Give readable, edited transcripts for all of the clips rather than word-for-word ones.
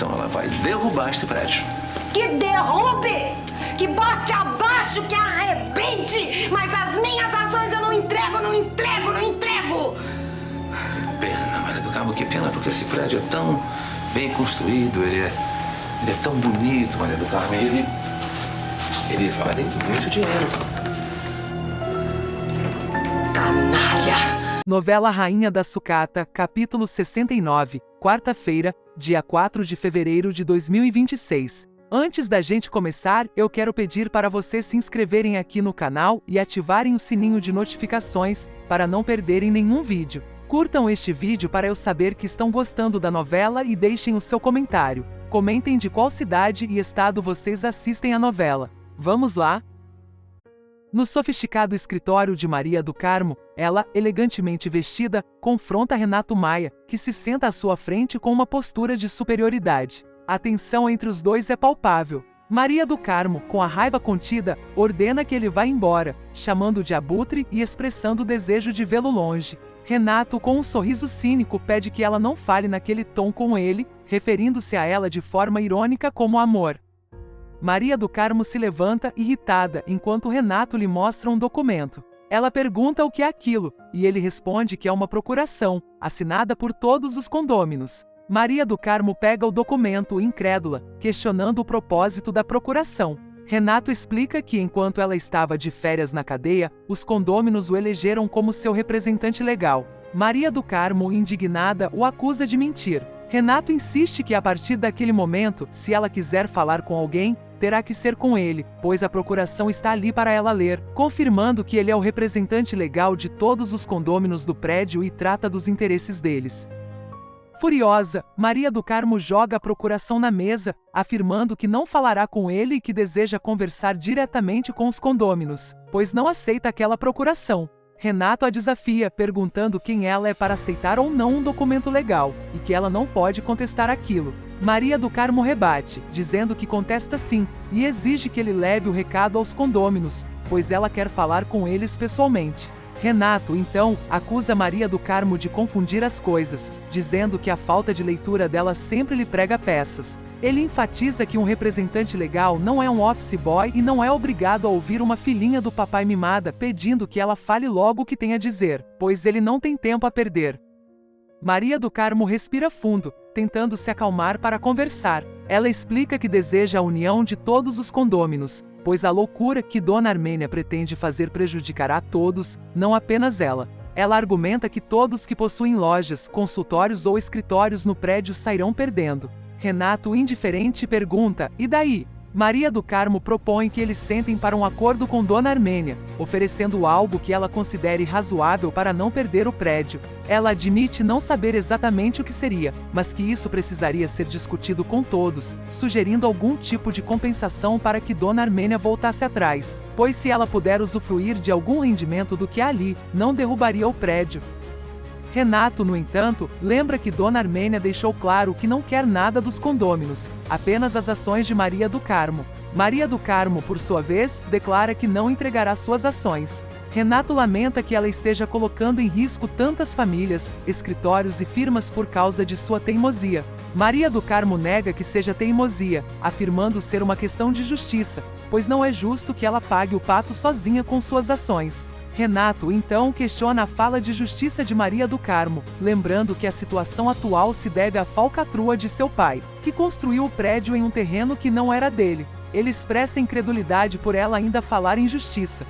Então ela vai derrubar este prédio. Que derrube! Que bote abaixo, que arrebente! Mas as minhas ações eu não entrego, não entrego, não entrego! Pena, Maria do Carmo, que pena, porque esse prédio é tão bem construído, ele é tão bonito, Maria do Carmo, ele vale muito dinheiro. Canalha! Novela Rainha da Sucata, capítulo 69, quarta-feira, dia 4 de fevereiro de 2026. Antes da gente começar, eu quero pedir para vocês se inscreverem aqui no canal e ativarem o sininho de notificações para não perderem nenhum vídeo. Curtam este vídeo para eu saber que estão gostando da novela e deixem o seu comentário. Comentem de qual cidade e estado vocês assistem a novela. Vamos lá? No sofisticado escritório de Maria do Carmo, ela, elegantemente vestida, confronta Renato Maia, que se senta à sua frente com uma postura de superioridade. A tensão entre os dois é palpável. Maria do Carmo, com a raiva contida, ordena que ele vá embora, chamando de abutre e expressando o desejo de vê-lo longe. Renato, com um sorriso cínico, pede que ela não fale naquele tom com ele, referindo-se a ela de forma irônica como amor. Maria do Carmo se levanta, irritada, enquanto Renato lhe mostra um documento. Ela pergunta o que é aquilo, e ele responde que é uma procuração, assinada por todos os condôminos. Maria do Carmo pega o documento, incrédula, questionando o propósito da procuração. Renato explica que, enquanto ela estava de férias na cadeia, os condôminos o elegeram como seu representante legal. Maria do Carmo, indignada, o acusa de mentir. Renato insiste que, a partir daquele momento, se ela quiser falar com alguém, terá que ser com ele, pois a procuração está ali para ela ler, confirmando que ele é o representante legal de todos os condôminos do prédio e trata dos interesses deles. Furiosa, Maria do Carmo joga a procuração na mesa, afirmando que não falará com ele e que deseja conversar diretamente com os condôminos, pois não aceita aquela procuração. Renato a desafia, perguntando quem ela é para aceitar ou não um documento legal, e que ela não pode contestar aquilo. Maria do Carmo rebate, dizendo que contesta sim, e exige que ele leve o recado aos condôminos, pois ela quer falar com eles pessoalmente. Renato, então, acusa Maria do Carmo de confundir as coisas, dizendo que a falta de leitura dela sempre lhe prega peças. Ele enfatiza que um representante legal não é um office boy e não é obrigado a ouvir uma filhinha do papai mimada pedindo que ela fale logo o que tem a dizer, pois ele não tem tempo a perder. Maria do Carmo respira fundo, tentando se acalmar para conversar. Ela explica que deseja a união de todos os condôminos, pois a loucura que Dona Armênia pretende fazer prejudicará a todos, não apenas ela. Ela argumenta que todos que possuem lojas, consultórios ou escritórios no prédio sairão perdendo. Renato, indiferente, pergunta: e daí? Maria do Carmo propõe que eles sentem para um acordo com Dona Armênia, oferecendo algo que ela considere razoável para não perder o prédio. Ela admite não saber exatamente o que seria, mas que isso precisaria ser discutido com todos, sugerindo algum tipo de compensação para que Dona Armênia voltasse atrás, pois se ela puder usufruir de algum rendimento do que há ali, não derrubaria o prédio. Renato, no entanto, lembra que Dona Armênia deixou claro que não quer nada dos condôminos, apenas as ações de Maria do Carmo. Maria do Carmo, por sua vez, declara que não entregará suas ações. Renato lamenta que ela esteja colocando em risco tantas famílias, escritórios e firmas por causa de sua teimosia. Maria do Carmo nega que seja teimosia, afirmando ser uma questão de justiça, pois não é justo que ela pague o pato sozinha com suas ações. Renato, então, questiona a fala de justiça de Maria do Carmo, lembrando que a situação atual se deve à falcatrua de seu pai, que construiu o prédio em um terreno que não era dele. Ele expressa incredulidade por ela ainda falar em justiça.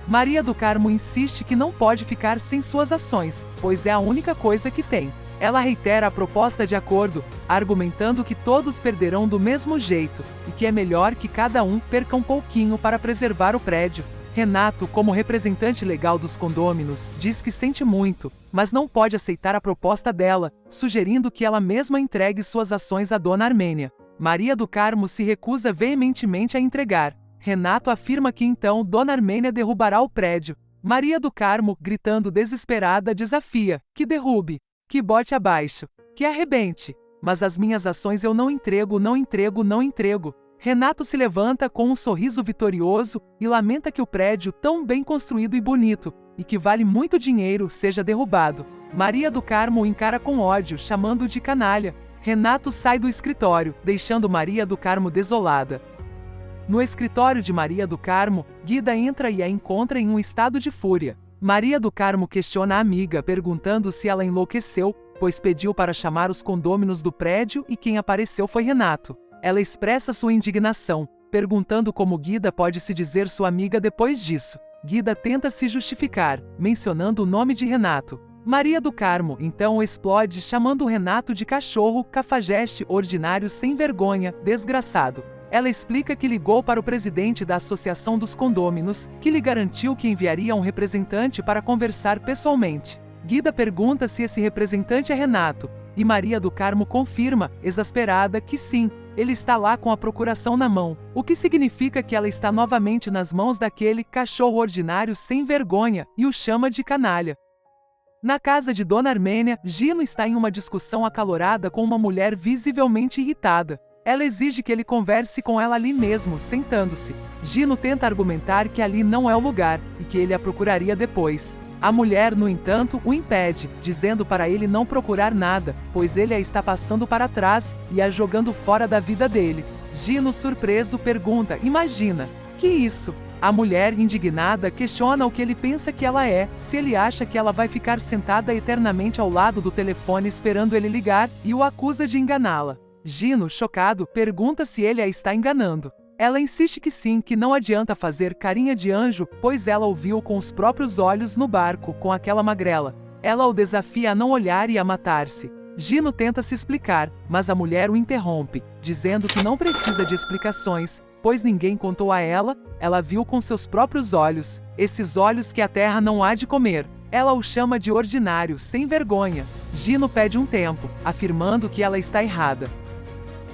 Maria do Carmo insiste que não pode ficar sem suas ações, pois é a única coisa que tem. Ela reitera a proposta de acordo, argumentando que todos perderão do mesmo jeito, e que é melhor que cada um perca um pouquinho para preservar o prédio. Renato, como representante legal dos condôminos, diz que sente muito, mas não pode aceitar a proposta dela, sugerindo que ela mesma entregue suas ações a Dona Armênia. Maria do Carmo se recusa veementemente a entregar. Renato afirma que então Dona Armênia derrubará o prédio. Maria do Carmo, gritando desesperada, desafia: que derrube, que bote abaixo, que arrebente. Mas as minhas ações eu não entrego, não entrego, não entrego. Renato se levanta com um sorriso vitorioso e lamenta que o prédio, tão bem construído e bonito, e que vale muito dinheiro, seja derrubado. Maria do Carmo o encara com ódio, chamando-o de canalha. Renato sai do escritório, deixando Maria do Carmo desolada. No escritório de Maria do Carmo, Guida entra e a encontra em um estado de fúria. Maria do Carmo questiona a amiga, perguntando se ela enlouqueceu, pois pediu para chamar os condôminos do prédio e quem apareceu foi Renato. Ela expressa sua indignação, perguntando como Guida pode se dizer sua amiga depois disso. Guida tenta se justificar, mencionando o nome de Renato. Maria do Carmo então explode chamando Renato de cachorro, cafajeste, ordinário, sem vergonha, desgraçado. Ela explica que ligou para o presidente da Associação dos Condôminos, que lhe garantiu que enviaria um representante para conversar pessoalmente. Guida pergunta se esse representante é Renato, e Maria do Carmo confirma, exasperada, que sim, ele está lá com a procuração na mão, o que significa que ela está novamente nas mãos daquele cachorro ordinário sem vergonha e o chama de canalha. Na casa de Dona Armênia, Gino está em uma discussão acalorada com uma mulher visivelmente irritada. Ela exige que ele converse com ela ali mesmo, sentando-se. Gino tenta argumentar que ali não é o lugar e que ele a procuraria depois. A mulher, no entanto, o impede, dizendo para ele não procurar nada, pois ele a está passando para trás e a jogando fora da vida dele. Gino, surpreso, pergunta: imagina, que isso? A mulher, indignada, questiona o que ele pensa que ela é, se ele acha que ela vai ficar sentada eternamente ao lado do telefone esperando ele ligar, e o acusa de enganá-la. Gino, chocado, pergunta se ele a está enganando. Ela insiste que sim, que não adianta fazer carinha de anjo, pois ela o viu com os próprios olhos no barco, com aquela magrela. Ela o desafia a não olhar e a matar-se. Gino tenta se explicar, mas a mulher o interrompe, dizendo que não precisa de explicações, pois ninguém contou a ela, ela viu com seus próprios olhos, esses olhos que a terra não há de comer. Ela o chama de ordinário, sem vergonha. Gino pede um tempo, afirmando que ela está errada.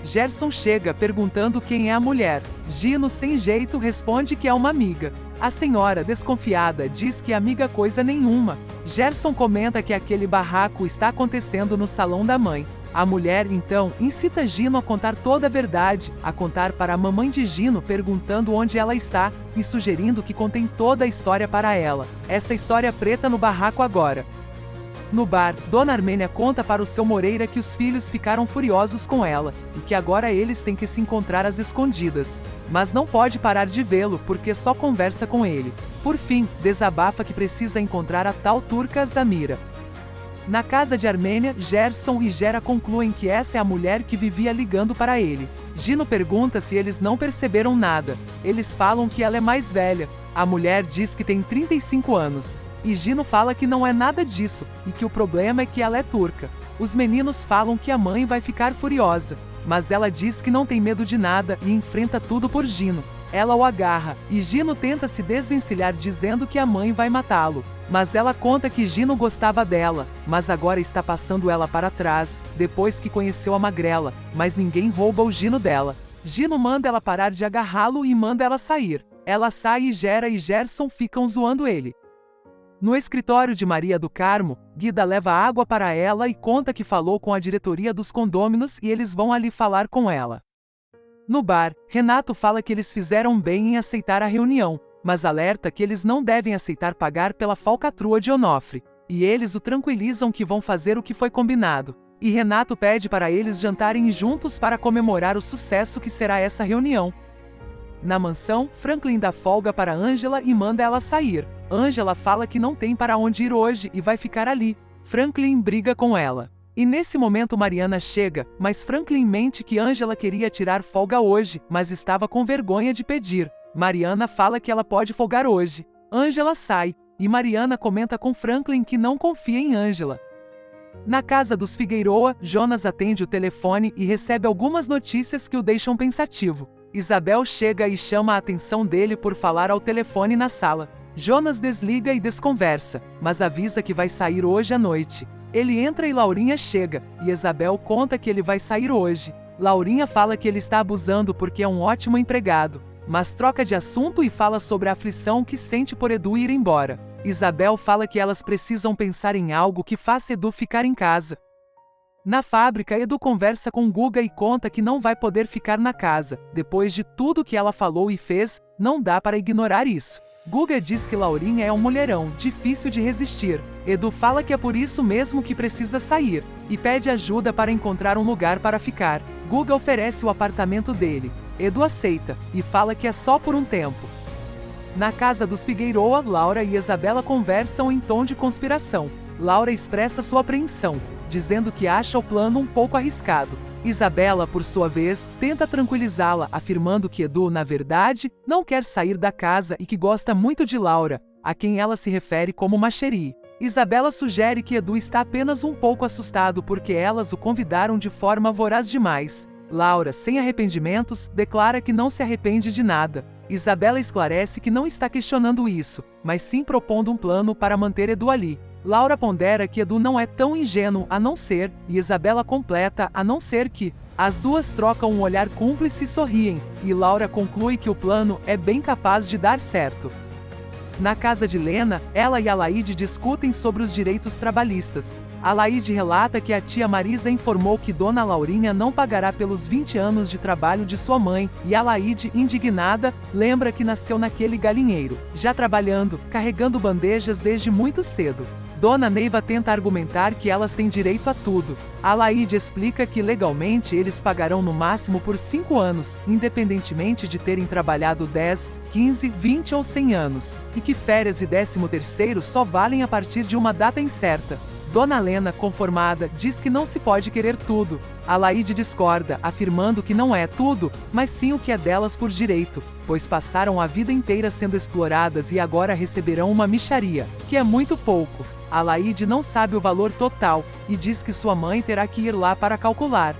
Gerson chega perguntando quem é a mulher. Gino, sem jeito, responde que é uma amiga. A senhora, desconfiada, diz que amiga coisa nenhuma. Gerson comenta que aquele barraco está acontecendo no salão da mãe. A mulher, então, incita Gino a contar toda a verdade, a contar para a mamãe de Gino perguntando onde ela está e sugerindo que contem toda a história para ela. Essa história preta no barraco agora. No bar, Dona Armênia conta para o seu Moreira que os filhos ficaram furiosos com ela, e que agora eles têm que se encontrar às escondidas. Mas não pode parar de vê-lo, porque só conversa com ele. Por fim, desabafa que precisa encontrar a tal turca Zamira. Na casa de Armênia, Gerson e Gera concluem que essa é a mulher que vivia ligando para ele. Gino pergunta se eles não perceberam nada. Eles falam que ela é mais velha. A mulher diz que tem 35 anos. E Gino fala que não é nada disso, e que o problema é que ela é turca. Os meninos falam que a mãe vai ficar furiosa, mas ela diz que não tem medo de nada e enfrenta tudo por Gino. Ela o agarra, e Gino tenta se desvencilhar dizendo que a mãe vai matá-lo. Mas ela conta que Gino gostava dela, mas agora está passando ela para trás, depois que conheceu a magrela, mas ninguém rouba o Gino dela. Gino manda ela parar de agarrá-lo e manda ela sair. Ela sai e Gera e Gerson ficam zoando ele. No escritório de Maria do Carmo, Guida leva água para ela e conta que falou com a diretoria dos condôminos e eles vão ali falar com ela. No bar, Renato fala que eles fizeram bem em aceitar a reunião, mas alerta que eles não devem aceitar pagar pela falcatrua de Onofre. E eles o tranquilizam que vão fazer o que foi combinado. E Renato pede para eles jantarem juntos para comemorar o sucesso que será essa reunião. Na mansão, Franklin dá folga para Angela e manda ela sair. Angela fala que não tem para onde ir hoje e vai ficar ali. Franklin briga com ela. E nesse momento Mariana chega, mas Franklin mente que Angela queria tirar folga hoje, mas estava com vergonha de pedir. Mariana fala que ela pode folgar hoje. Angela sai, e Mariana comenta com Franklin que não confia em Angela. Na casa dos Figueiroa, Jonas atende o telefone e recebe algumas notícias que o deixam pensativo. Isabel chega e chama a atenção dele por falar ao telefone na sala. Jonas desliga e desconversa, mas avisa que vai sair hoje à noite. Ele entra e Laurinha chega, e Isabel conta que ele vai sair hoje. Laurinha fala que ele está abusando porque é um ótimo empregado, mas troca de assunto e fala sobre a aflição que sente por Edu ir embora. Isabel fala que elas precisam pensar em algo que faça Edu ficar em casa. Na fábrica, Edu conversa com Guga e conta que não vai poder ficar na casa. Depois de tudo que ela falou e fez, não dá para ignorar isso. Guga diz que Laurinha é um mulherão, difícil de resistir. Edu fala que é por isso mesmo que precisa sair, e pede ajuda para encontrar um lugar para ficar. Guga oferece o apartamento dele. Edu aceita, e fala que é só por um tempo. Na casa dos Figueiroa, Laura e Isabela conversam em tom de conspiração. Laura expressa sua apreensão, dizendo que acha o plano um pouco arriscado. Isabela, por sua vez, tenta tranquilizá-la, afirmando que Edu, na verdade, não quer sair da casa e que gosta muito de Laura, a quem ela se refere como Macheri. Isabela sugere que Edu está apenas um pouco assustado porque elas o convidaram de forma voraz demais. Laura, sem arrependimentos, declara que não se arrepende de nada. Isabela esclarece que não está questionando isso, mas sim propondo um plano para manter Edu ali. Laura pondera que Edu não é tão ingênuo a não ser, e Isabela completa a não ser que. As duas trocam um olhar cúmplice e sorriem, e Laura conclui que o plano é bem capaz de dar certo. Na casa de Lena, ela e Alaide discutem sobre os direitos trabalhistas. Alaide relata que a tia Marisa informou que Dona Laurinha não pagará pelos 20 anos de trabalho de sua mãe, e Alaide, indignada, lembra que nasceu naquele galinheiro, já trabalhando, carregando bandejas desde muito cedo. Dona Neiva tenta argumentar que elas têm direito a tudo. Alaide explica que legalmente eles pagarão no máximo por 5 anos, independentemente de terem trabalhado 10, 15, 20 ou 100 anos, e que férias e 13º só valem a partir de uma data incerta. Dona Lena, conformada, diz que não se pode querer tudo. Alaide discorda, afirmando que não é tudo, mas sim o que é delas por direito, pois passaram a vida inteira sendo exploradas e agora receberão uma mixaria, que é muito pouco. Alaide não sabe o valor total, e diz que sua mãe terá que ir lá para calcular.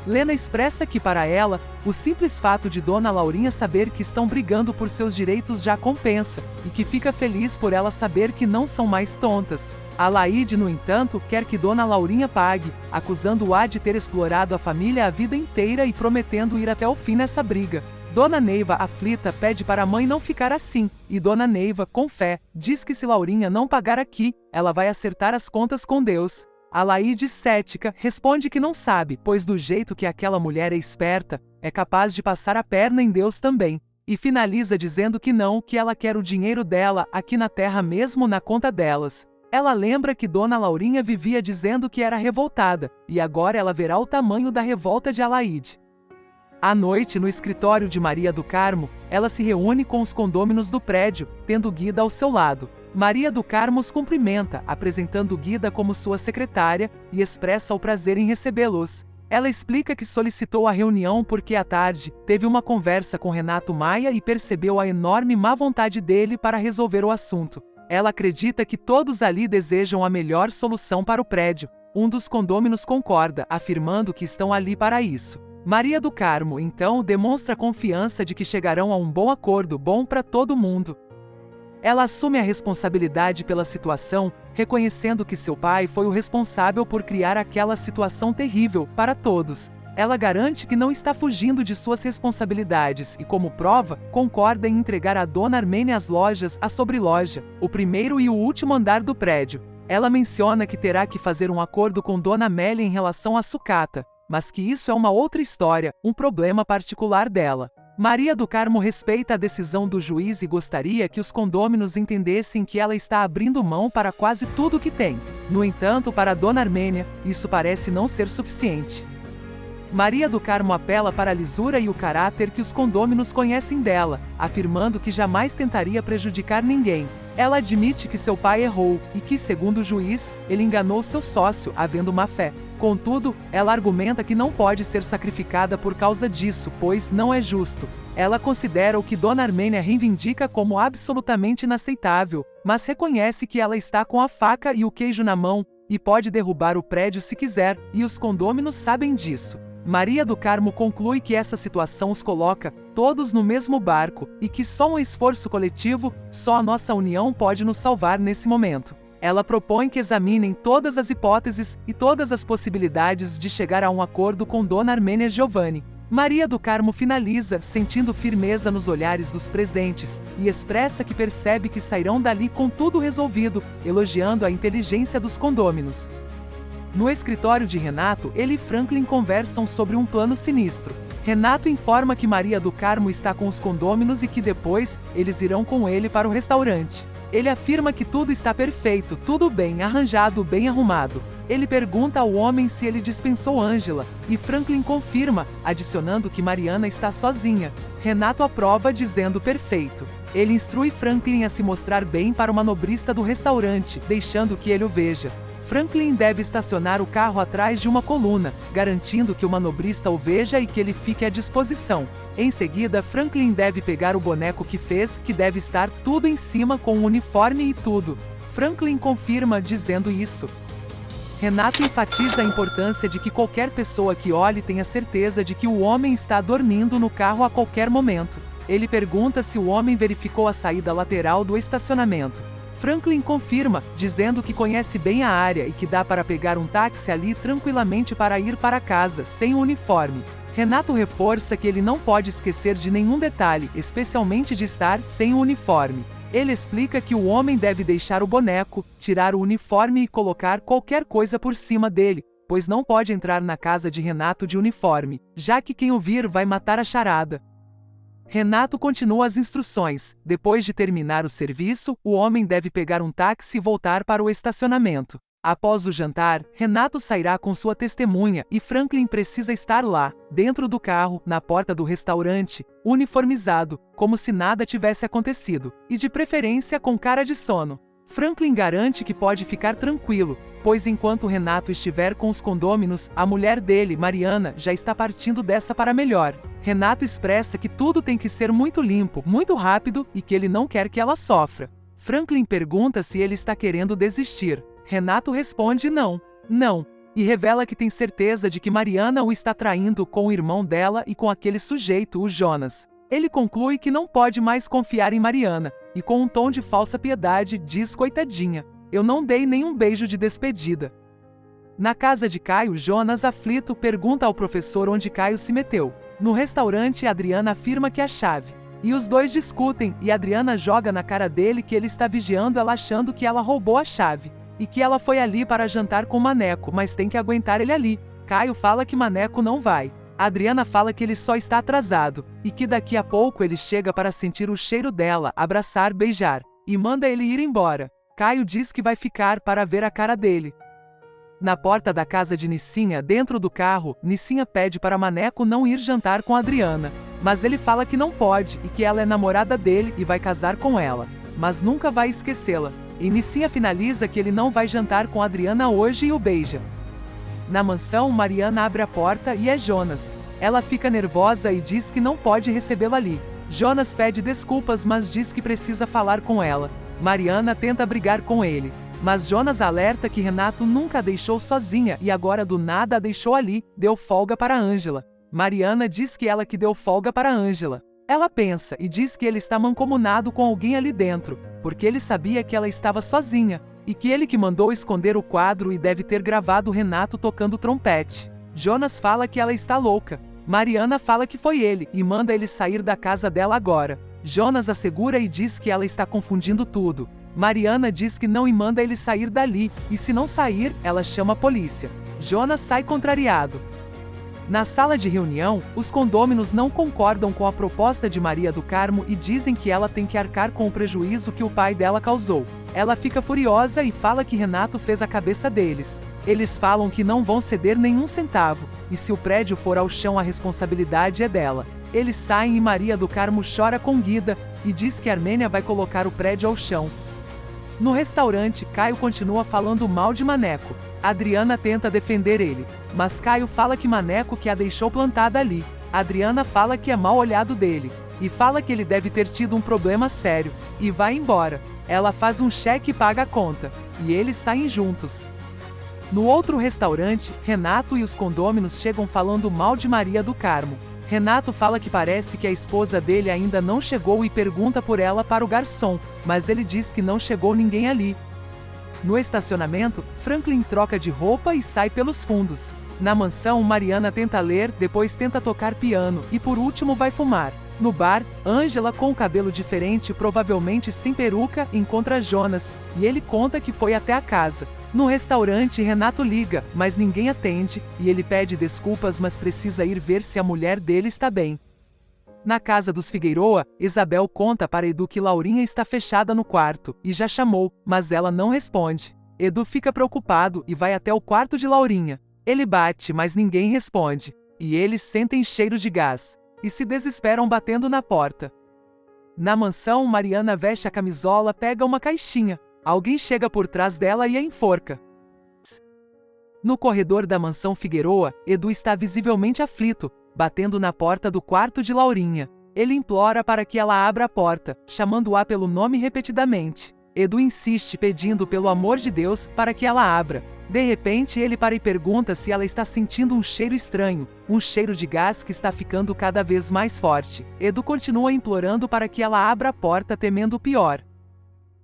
Lena expressa que para ela, o simples fato de Dona Laurinha saber que estão brigando por seus direitos já compensa, e que fica feliz por ela saber que não são mais tontas. Alaide, no entanto, quer que Dona Laurinha pague, acusando-a de ter explorado a família a vida inteira e prometendo ir até o fim nessa briga. Dona Neiva, aflita, pede para a mãe não ficar assim, e Dona Neiva, com fé, diz que se Laurinha não pagar aqui, ela vai acertar as contas com Deus. Alaide, cética, responde que não sabe, pois do jeito que aquela mulher é esperta, é capaz de passar a perna em Deus também. E finaliza dizendo que não, que ela quer o dinheiro dela aqui na terra mesmo na conta delas. Ela lembra que Dona Laurinha vivia dizendo que era revoltada, e agora ela verá o tamanho da revolta de Alaide. À noite, no escritório de Maria do Carmo, ela se reúne com os condôminos do prédio, tendo Guida ao seu lado. Maria do Carmo os cumprimenta, apresentando Guida como sua secretária, e expressa o prazer em recebê-los. Ela explica que solicitou a reunião porque à tarde teve uma conversa com Renato Maia e percebeu a enorme má vontade dele para resolver o assunto. Ela acredita que todos ali desejam a melhor solução para o prédio. Um dos condôminos concorda, afirmando que estão ali para isso. Maria do Carmo, então, demonstra confiança de que chegarão a um bom acordo, bom para todo mundo. Ela assume a responsabilidade pela situação, reconhecendo que seu pai foi o responsável por criar aquela situação terrível para todos. Ela garante que não está fugindo de suas responsabilidades e, como prova, concorda em entregar a Dona Armênia as lojas, a sobreloja, o primeiro e o último andar do prédio. Ela menciona que terá que fazer um acordo com Dona Amélia em relação à sucata, mas que isso é uma outra história, um problema particular dela. Maria do Carmo respeita a decisão do juiz e gostaria que os condôminos entendessem que ela está abrindo mão para quase tudo que tem. No entanto, para Dona Armênia, isso parece não ser suficiente. Maria do Carmo apela para a lisura e o caráter que os condôminos conhecem dela, afirmando que jamais tentaria prejudicar ninguém. Ela admite que seu pai errou e que, segundo o juiz, ele enganou seu sócio, havendo má fé. Contudo, ela argumenta que não pode ser sacrificada por causa disso, pois não é justo. Ela considera o que Dona Armênia reivindica como absolutamente inaceitável, mas reconhece que ela está com a faca e o queijo na mão e pode derrubar o prédio se quiser, e os condôminos sabem disso. Maria do Carmo conclui que essa situação os coloca todos no mesmo barco e que só um esforço coletivo, só a nossa união pode nos salvar nesse momento. Ela propõe que examinem todas as hipóteses e todas as possibilidades de chegar a um acordo com Dona Armênia Giovanni. Maria do Carmo finaliza, sentindo firmeza nos olhares dos presentes, e expressa que percebe que sairão dali com tudo resolvido, elogiando a inteligência dos condôminos. No escritório de Renato, ele e Franklin conversam sobre um plano sinistro. Renato informa que Maria do Carmo está com os condôminos e que depois eles irão com ele para o restaurante. Ele afirma que tudo está perfeito, tudo bem arranjado, bem arrumado. Ele pergunta ao homem se ele dispensou Ângela, e Franklin confirma, adicionando que Mariana está sozinha. Renato aprova dizendo perfeito. Ele instrui Franklin a se mostrar bem para o manobrista do restaurante, deixando que ele o veja. Franklin deve estacionar o carro atrás de uma coluna, garantindo que o manobrista o veja e que ele fique à disposição. Em seguida, Franklin deve pegar o boneco que fez, que deve estar tudo em cima com o uniforme e tudo. Franklin confirma dizendo isso. Renato enfatiza a importância de que qualquer pessoa que olhe tenha certeza de que o homem está dormindo no carro a qualquer momento. Ele pergunta se o homem verificou a saída lateral do estacionamento. Franklin confirma, dizendo que conhece bem a área e que dá para pegar um táxi ali tranquilamente para ir para casa, sem o uniforme. Renato reforça que ele não pode esquecer de nenhum detalhe, especialmente de estar sem o uniforme. Ele explica que o homem deve deixar o boneco, tirar o uniforme e colocar qualquer coisa por cima dele, pois não pode entrar na casa de Renato de uniforme, já que quem o vir vai matar a charada. Renato continua as instruções. Depois de terminar o serviço, o homem deve pegar um táxi e voltar para o estacionamento. Após o jantar, Renato sairá com sua testemunha e Franklin precisa estar lá, dentro do carro, na porta do restaurante, uniformizado, como se nada tivesse acontecido, e de preferência com cara de sono. Franklin garante que pode ficar tranquilo, pois enquanto Renato estiver com os condôminos, a mulher dele, Mariana, já está partindo dessa para melhor. Renato expressa que tudo tem que ser muito limpo, muito rápido e que ele não quer que ela sofra. Franklin pergunta se ele está querendo desistir. Renato responde não, e revela que tem certeza de que Mariana o está traindo com o irmão dela e com aquele sujeito, o Jonas. Ele conclui que não pode mais confiar em Mariana, e com um tom de falsa piedade diz: coitadinha, eu não dei nenhum beijo de despedida. Na casa de Caio, Jonas, aflito, pergunta ao professor onde Caio se meteu. No restaurante, Adriana afirma que a chave. E os dois discutem, e Adriana joga na cara dele que ele está vigiando ela achando que ela roubou a chave. E que ela foi ali para jantar com Maneco, mas tem que aguentar ele ali. Caio fala que Maneco não vai. Adriana fala que ele só está atrasado, e que daqui a pouco ele chega para sentir o cheiro dela, abraçar, beijar, e manda ele ir embora. Caio diz que vai ficar para ver a cara dele. Na porta da casa de Nissinha, dentro do carro, Nissinha pede para Maneco não ir jantar com Adriana. Mas ele fala que não pode, e que ela é namorada dele e vai casar com ela. Mas nunca vai esquecê-la. E Nissinha finaliza que ele não vai jantar com Adriana hoje e o beija. Na mansão, Mariana abre a porta e é Jonas. Ela fica nervosa e diz que não pode recebê-la ali. Jonas pede desculpas, mas diz que precisa falar com ela. Mariana tenta brigar com ele. Mas Jonas alerta que Renato nunca a deixou sozinha e agora do nada a deixou ali, deu folga para Ângela. Mariana diz que ela que deu folga para Ângela. Ela pensa e diz que ele está mancomunado com alguém ali dentro, porque ele sabia que ela estava sozinha, e que ele que mandou esconder o quadro e deve ter gravado Renato tocando trompete. Jonas fala que ela está louca. Mariana fala que foi ele e manda ele sair da casa dela agora. Jonas assegura e diz que ela está confundindo tudo. Mariana diz que não e manda ele sair dali, e se não sair, ela chama a polícia. Jonas sai contrariado. Na sala de reunião, os condôminos não concordam com a proposta de Maria do Carmo e dizem que ela tem que arcar com o prejuízo que o pai dela causou. Ela fica furiosa e fala que Renato fez a cabeça deles. Eles falam que não vão ceder nenhum centavo, e se o prédio for ao chão a responsabilidade é dela. Eles saem e Maria do Carmo chora com Guida, e diz que Armênia vai colocar o prédio ao chão. No restaurante, Caio continua falando mal de Maneco. Adriana tenta defender ele, mas Caio fala que Maneco que a deixou plantada ali. Adriana fala que é mal olhado dele, e fala que ele deve ter tido um problema sério, e vai embora. Ela faz um cheque e paga a conta, e eles saem juntos. No outro restaurante, Renato e os condôminos chegam falando mal de Maria do Carmo. Renato fala que parece que a esposa dele ainda não chegou e pergunta por ela para o garçom, mas ele diz que não chegou ninguém ali. No estacionamento, Franklin troca de roupa e sai pelos fundos. Na mansão, Mariana tenta ler, depois tenta tocar piano e por último vai fumar. No bar, Ângela, com o cabelo diferente, provavelmente sem peruca, encontra Jonas, e ele conta que foi até a casa. No restaurante, Renato liga, mas ninguém atende, e ele pede desculpas, mas precisa ir ver se a mulher dele está bem. Na casa dos Figueroa, Isabel conta para Edu que Laurinha está fechada no quarto, e já chamou, mas ela não responde. Edu fica preocupado e vai até o quarto de Laurinha. Ele bate, mas ninguém responde, e eles sentem cheiro de gás, e se desesperam batendo na porta. Na mansão, Mariana veste a camisola, pega uma caixinha. Alguém chega por trás dela e a enforca. No corredor da mansão Figueroa, Edu está visivelmente aflito, batendo na porta do quarto de Laurinha. Ele implora para que ela abra a porta, chamando-a pelo nome repetidamente. Edu insiste, pedindo pelo amor de Deus para que ela abra. De repente, ele para e pergunta se ela está sentindo um cheiro estranho, um cheiro de gás que está ficando cada vez mais forte. Edu continua implorando para que ela abra a porta, temendo o pior.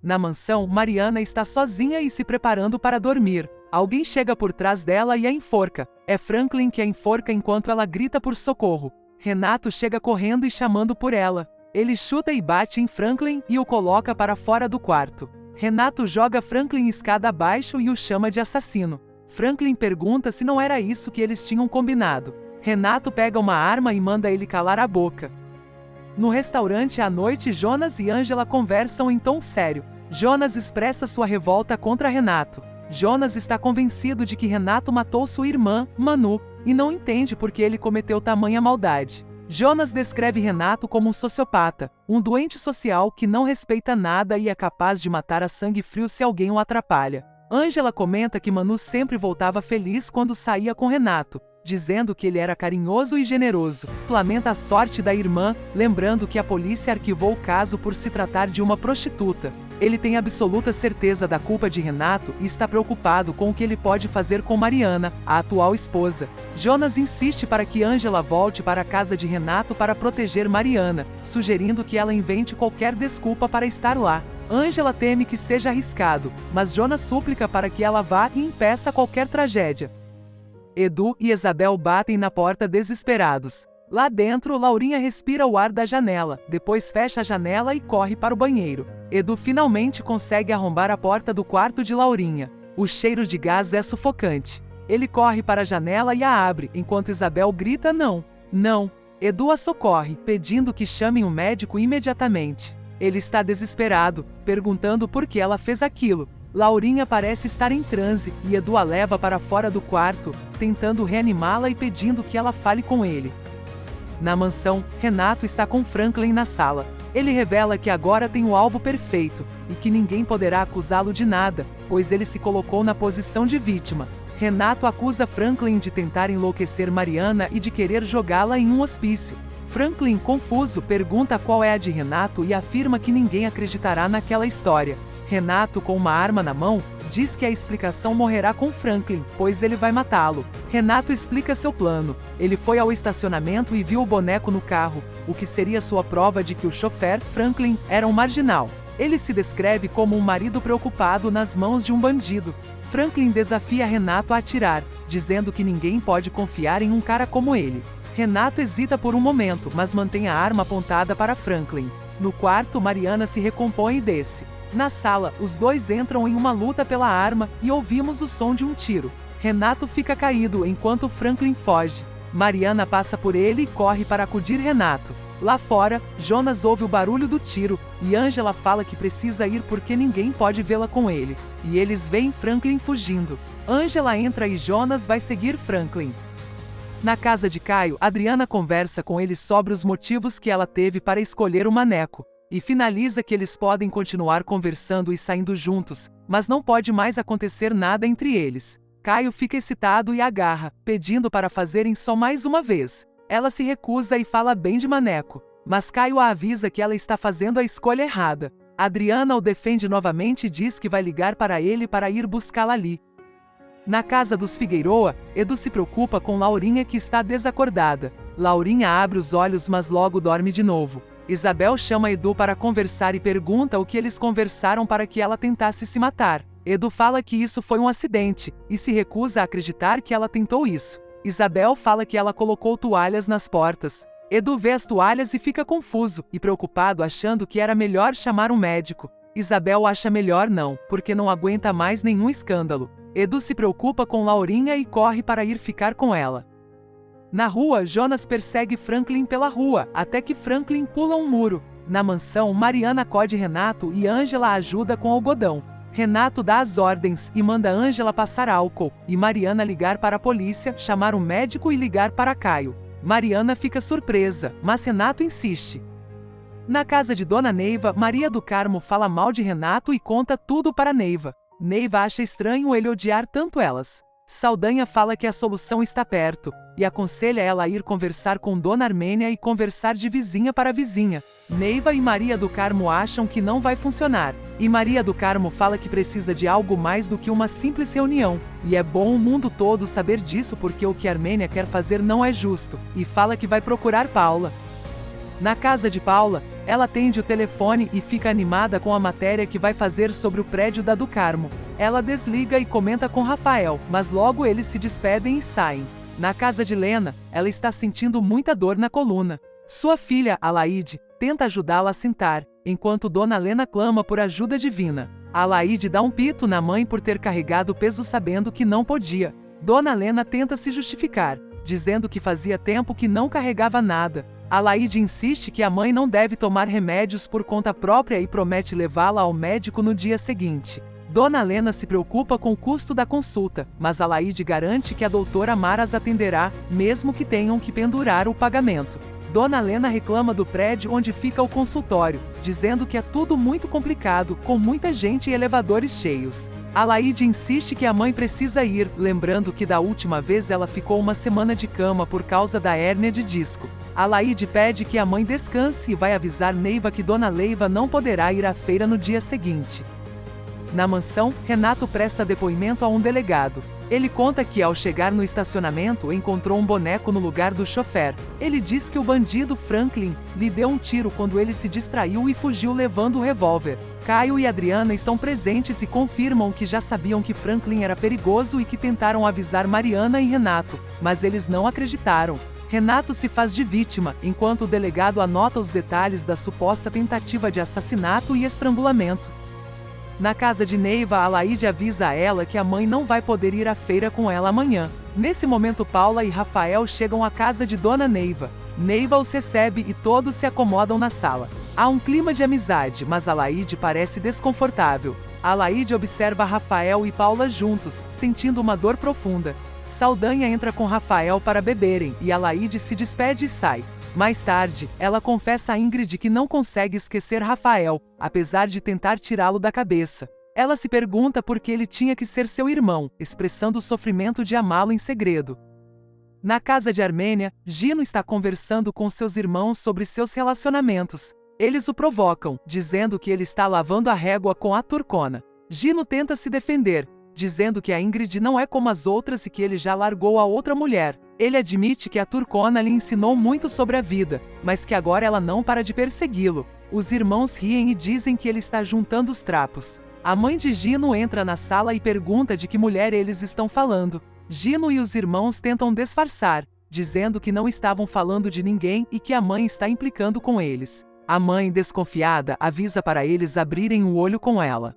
Na mansão, Mariana está sozinha e se preparando para dormir. Alguém chega por trás dela e a enforca. É Franklin que a enforca enquanto ela grita por socorro. Renato chega correndo e chamando por ela. Ele chuta e bate em Franklin e o coloca para fora do quarto. Renato joga Franklin escada abaixo e o chama de assassino. Franklin pergunta se não era isso que eles tinham combinado. Renato pega uma arma e manda ele calar a boca. No restaurante à noite, Jonas e Ângela conversam em tom sério. Jonas expressa sua revolta contra Renato. Jonas está convencido de que Renato matou sua irmã, Manu, e não entende por que ele cometeu tamanha maldade. Jonas descreve Renato como um sociopata, um doente social que não respeita nada e é capaz de matar a sangue frio se alguém o atrapalha. Ângela comenta que Manu sempre voltava feliz quando saía com Renato, dizendo que ele era carinhoso e generoso. Lamenta a sorte da irmã, lembrando que a polícia arquivou o caso por se tratar de uma prostituta. Ele tem absoluta certeza da culpa de Renato e está preocupado com o que ele pode fazer com Mariana, a atual esposa. Jonas insiste para que Ângela volte para a casa de Renato para proteger Mariana, sugerindo que ela invente qualquer desculpa para estar lá. Ângela teme que seja arriscado, mas Jonas súplica para que ela vá e impeça qualquer tragédia. Edu e Isabel batem na porta desesperados. Lá dentro, Laurinha respira o ar da janela, depois fecha a janela e corre para o banheiro. Edu finalmente consegue arrombar a porta do quarto de Laurinha. O cheiro de gás é sufocante. Ele corre para a janela e a abre, enquanto Isabel grita não. Não. Edu a socorre, pedindo que chamem um médico imediatamente. Ele está desesperado, perguntando por que ela fez aquilo. Laurinha parece estar em transe e Edu a leva para fora do quarto, tentando reanimá-la e pedindo que ela fale com ele. Na mansão, Renato está com Franklin na sala. Ele revela que agora tem o alvo perfeito e que ninguém poderá acusá-lo de nada, pois ele se colocou na posição de vítima. Renato acusa Franklin de tentar enlouquecer Mariana e de querer jogá-la em um hospício. Franklin, confuso, pergunta qual é a de Renato e afirma que ninguém acreditará naquela história. Renato, com uma arma na mão, diz que a explicação morrerá com Franklin, pois ele vai matá-lo. Renato explica seu plano. Ele foi ao estacionamento e viu o boneco no carro, o que seria sua prova de que o chofer, Franklin, era um marginal. Ele se descreve como um marido preocupado nas mãos de um bandido. Franklin desafia Renato a atirar, dizendo que ninguém pode confiar em um cara como ele. Renato hesita por um momento, mas mantém a arma apontada para Franklin. No quarto, Mariana se recompõe e desce. Na sala, os dois entram em uma luta pela arma e ouvimos o som de um tiro. Renato fica caído enquanto Franklin foge. Mariana passa por ele e corre para acudir Renato. Lá fora, Jonas ouve o barulho do tiro e Ângela fala que precisa ir porque ninguém pode vê-la com ele. E eles veem Franklin fugindo. Ângela entra e Jonas vai seguir Franklin. Na casa de Caio, Adriana conversa com ele sobre os motivos que ela teve para escolher o Maneco. E finaliza que eles podem continuar conversando e saindo juntos, mas não pode mais acontecer nada entre eles. Caio fica excitado e agarra, pedindo para fazerem só mais uma vez. Ela se recusa e fala bem de Maneco, mas Caio a avisa que ela está fazendo a escolha errada. Adriana o defende novamente e diz que vai ligar para ele para ir buscá-la ali. Na casa dos Figueroa, Edu se preocupa com Laurinha que está desacordada. Laurinha abre os olhos mas logo dorme de novo. Isabel chama Edu para conversar e pergunta o que eles conversaram para que ela tentasse se matar. Edu fala que isso foi um acidente, e se recusa a acreditar que ela tentou isso. Isabel fala que ela colocou toalhas nas portas. Edu vê as toalhas e fica confuso e preocupado achando que era melhor chamar um médico. Isabel acha melhor não, porque não aguenta mais nenhum escândalo. Edu se preocupa com Laurinha e corre para ir ficar com ela. Na rua, Jonas persegue Franklin pela rua, até que Franklin pula um muro. Na mansão, Mariana acode Renato e Ângela ajuda com algodão. Renato dá as ordens e manda Ângela passar álcool, e Mariana ligar para a polícia, chamar um médico e ligar para Caio. Mariana fica surpresa, mas Renato insiste. Na casa de Dona Neiva, Maria do Carmo fala mal de Renato e conta tudo para Neiva. Neiva acha estranho ele odiar tanto elas. Saldanha fala que a solução está perto, e aconselha ela a ir conversar com Dona Armênia e conversar de vizinha para vizinha. Neiva e Maria do Carmo acham que não vai funcionar, e Maria do Carmo fala que precisa de algo mais do que uma simples reunião, e é bom o mundo todo saber disso porque o que Armênia quer fazer não é justo, e fala que vai procurar Paula. Na casa de Paula, ela atende o telefone e fica animada com a matéria que vai fazer sobre o prédio da do Carmo. Ela desliga e comenta com Rafael, mas logo eles se despedem e saem. Na casa de Lena, ela está sentindo muita dor na coluna. Sua filha, Alaide, tenta ajudá-la a sentar, enquanto Dona Lena clama por ajuda divina. Alaide dá um pito na mãe por ter carregado o peso sabendo que não podia. Dona Lena tenta se justificar, dizendo que fazia tempo que não carregava nada. Alaide insiste que a mãe não deve tomar remédios por conta própria e promete levá-la ao médico no dia seguinte. Dona Lena se preocupa com o custo da consulta, mas Alaide garante que a doutora Maras atenderá, mesmo que tenham que pendurar o pagamento. Dona Lena reclama do prédio onde fica o consultório, dizendo que é tudo muito complicado, com muita gente e elevadores cheios. Alaide insiste que a mãe precisa ir, lembrando que da última vez ela ficou uma semana de cama por causa da hérnia de disco. Alaide pede que a mãe descanse e vai avisar Neiva que Dona Leiva não poderá ir à feira no dia seguinte. Na mansão, Renato presta depoimento a um delegado. Ele conta que, ao chegar no estacionamento, encontrou um boneco no lugar do chofer. Ele diz que o bandido Franklin lhe deu um tiro quando ele se distraiu e fugiu levando o revólver. Caio e Adriana estão presentes e confirmam que já sabiam que Franklin era perigoso e que tentaram avisar Mariana e Renato, mas eles não acreditaram. Renato se faz de vítima, enquanto o delegado anota os detalhes da suposta tentativa de assassinato e estrangulamento. Na casa de Neiva, Alaide avisa a ela que a mãe não vai poder ir à feira com ela amanhã. Nesse momento, Paula e Rafael chegam à casa de Dona Neiva. Neiva os recebe e todos se acomodam na sala. Há um clima de amizade, mas Alaide parece desconfortável. Alaide observa Rafael e Paula juntos, sentindo uma dor profunda. Saldanha entra com Rafael para beberem e Alaide se despede e sai. Mais tarde, ela confessa a Ingrid que não consegue esquecer Rafael, apesar de tentar tirá-lo da cabeça. Ela se pergunta por que ele tinha que ser seu irmão, expressando o sofrimento de amá-lo em segredo. Na casa de Armênia, Gino está conversando com seus irmãos sobre seus relacionamentos. Eles o provocam, dizendo que ele está lavando a régua com a Turcona. Gino tenta se defender, dizendo que a Ingrid não é como as outras e que ele já largou a outra mulher. Ele admite que a Turcona lhe ensinou muito sobre a vida, mas que agora ela não para de persegui-lo. Os irmãos riem e dizem que ele está juntando os trapos. A mãe de Gino entra na sala e pergunta de que mulher eles estão falando. Gino e os irmãos tentam disfarçar, dizendo que não estavam falando de ninguém e que a mãe está implicando com eles. A mãe, desconfiada, avisa para eles abrirem o olho com ela.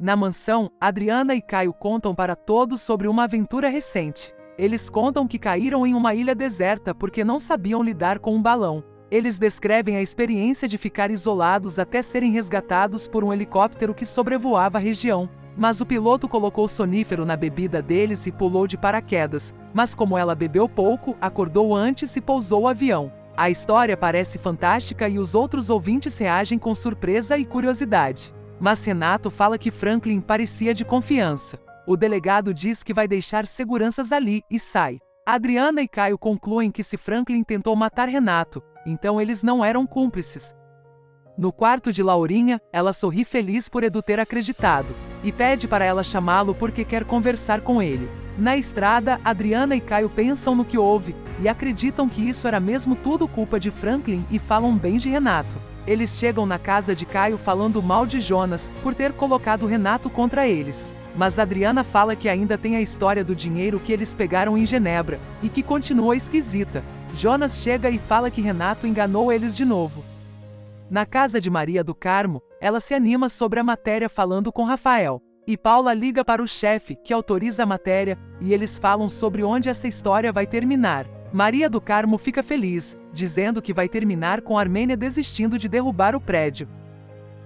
Na mansão, Adriana e Caio contam para todos sobre uma aventura recente. Eles contam que caíram em uma ilha deserta porque não sabiam lidar com um balão. Eles descrevem a experiência de ficar isolados até serem resgatados por um helicóptero que sobrevoava a região. Mas o piloto colocou sonífero na bebida deles e pulou de paraquedas. Mas como ela bebeu pouco, acordou antes e pousou o avião. A história parece fantástica e os outros ouvintes reagem com surpresa e curiosidade. Mas Renato fala que Franklin parecia de confiança. O delegado diz que vai deixar seguranças ali e sai. Adriana e Caio concluem que se Franklin tentou matar Renato, então eles não eram cúmplices. No quarto de Laurinha, ela sorri feliz por Edu ter acreditado, e pede para ela chamá-lo porque quer conversar com ele. Na estrada, Adriana e Caio pensam no que houve, e acreditam que isso era mesmo tudo culpa de Franklin e falam bem de Renato. Eles chegam na casa de Caio falando mal de Jonas, por ter colocado Renato contra eles. Mas Adriana fala que ainda tem a história do dinheiro que eles pegaram em Genebra, e que continua esquisita. Jonas chega e fala que Renato enganou eles de novo. Na casa de Maria do Carmo, ela se anima sobre a matéria falando com Rafael. E Paula liga para o chefe, que autoriza a matéria, e eles falam sobre onde essa história vai terminar. Maria do Carmo fica feliz, dizendo que vai terminar com Armênia desistindo de derrubar o prédio.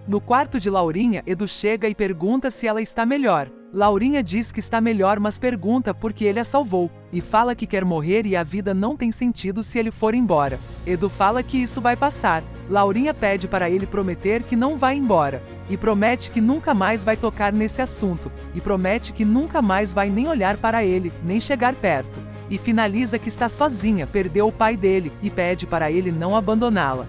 No quarto de Laurinha, Edu chega e pergunta se ela está melhor. Laurinha diz que está melhor, mas pergunta por que ele a salvou, e fala que quer morrer e a vida não tem sentido se ele for embora. Edu fala que isso vai passar. Laurinha pede para ele prometer que não vai embora, e promete que nunca mais vai tocar nesse assunto, e promete que nunca mais vai nem olhar para ele, nem chegar perto. E finaliza que está sozinha, perdeu o pai dele, e pede para ele não abandoná-la.